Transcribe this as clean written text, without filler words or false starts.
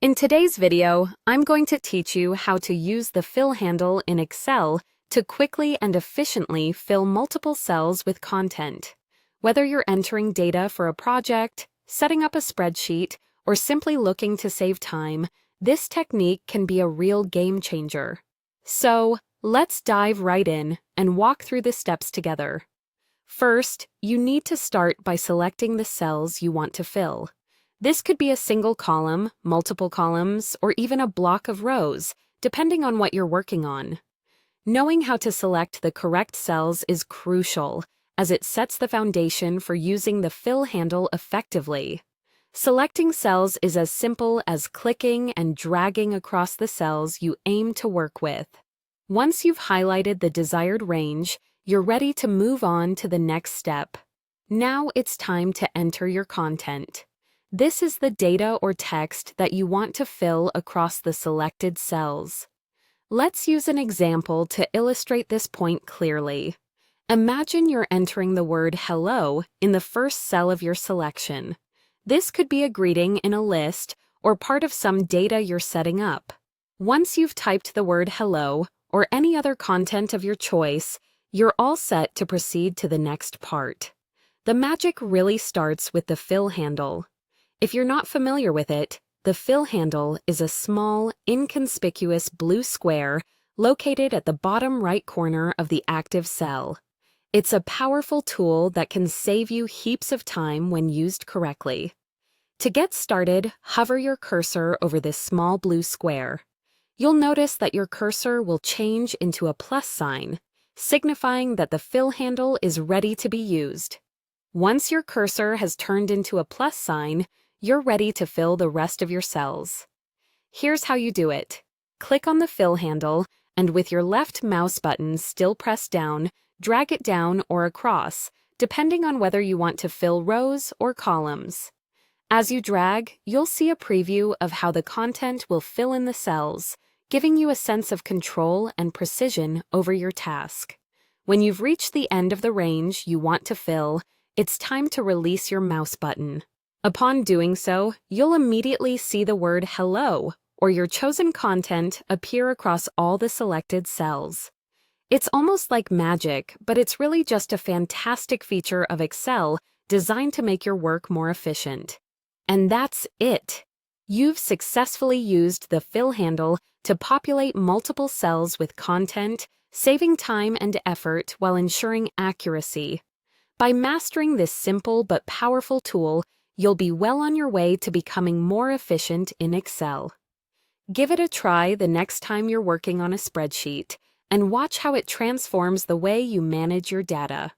In today's video, I'm going to teach you how to use the fill handle in Excel to quickly and efficiently fill multiple cells with content. Whether you're entering data for a project, setting up a spreadsheet, or simply looking to save time, this technique can be a real game changer. So, let's dive right in and walk through the steps together. First, you need to start by selecting the cells you want to fill. This could be a single column, multiple columns, or even a block of rows, depending on what you're working on. Knowing how to select the correct cells is crucial, as it sets the foundation for using the fill handle effectively. Selecting cells is as simple as clicking and dragging across the cells you aim to work with. Once you've highlighted the desired range, you're ready to move on to the next step. Now it's time to enter your content. This is the data or text that you want to fill across the selected cells. Let's use an example to illustrate this point clearly. Imagine you're entering the word hello in the first cell of your selection. This could be a greeting in a list or part of some data you're setting up. Once you've typed the word hello or any other content of your choice, you're all set to proceed to the next part. The magic really starts with the fill handle. If you're not familiar with it, the fill handle is a small, inconspicuous blue square located at the bottom right corner of the active cell. It's a powerful tool that can save you heaps of time when used correctly. To get started, hover your cursor over this small blue square. You'll notice that your cursor will change into a plus sign, signifying that the fill handle is ready to be used. Once your cursor has turned into a plus sign, you're ready to fill the rest of your cells. Here's how you do it. Click on the fill handle, and with your left mouse button still pressed down, drag it down or across, depending on whether you want to fill rows or columns. As you drag, you'll see a preview of how the content will fill in the cells, giving you a sense of control and precision over your task. When you've reached the end of the range you want to fill, it's time to release your mouse button. Upon doing so, you'll immediately see the word hello or your chosen content appear across all the selected cells. It's almost like magic, but it's really just a fantastic feature of Excel designed to make your work more efficient. And that's it. You've successfully used the fill handle to populate multiple cells with content, saving time and effort while ensuring accuracy. By mastering this simple but powerful tool, you'll be well on your way to becoming more efficient in Excel. Give it a try the next time you're working on a spreadsheet, and watch how it transforms the way you manage your data.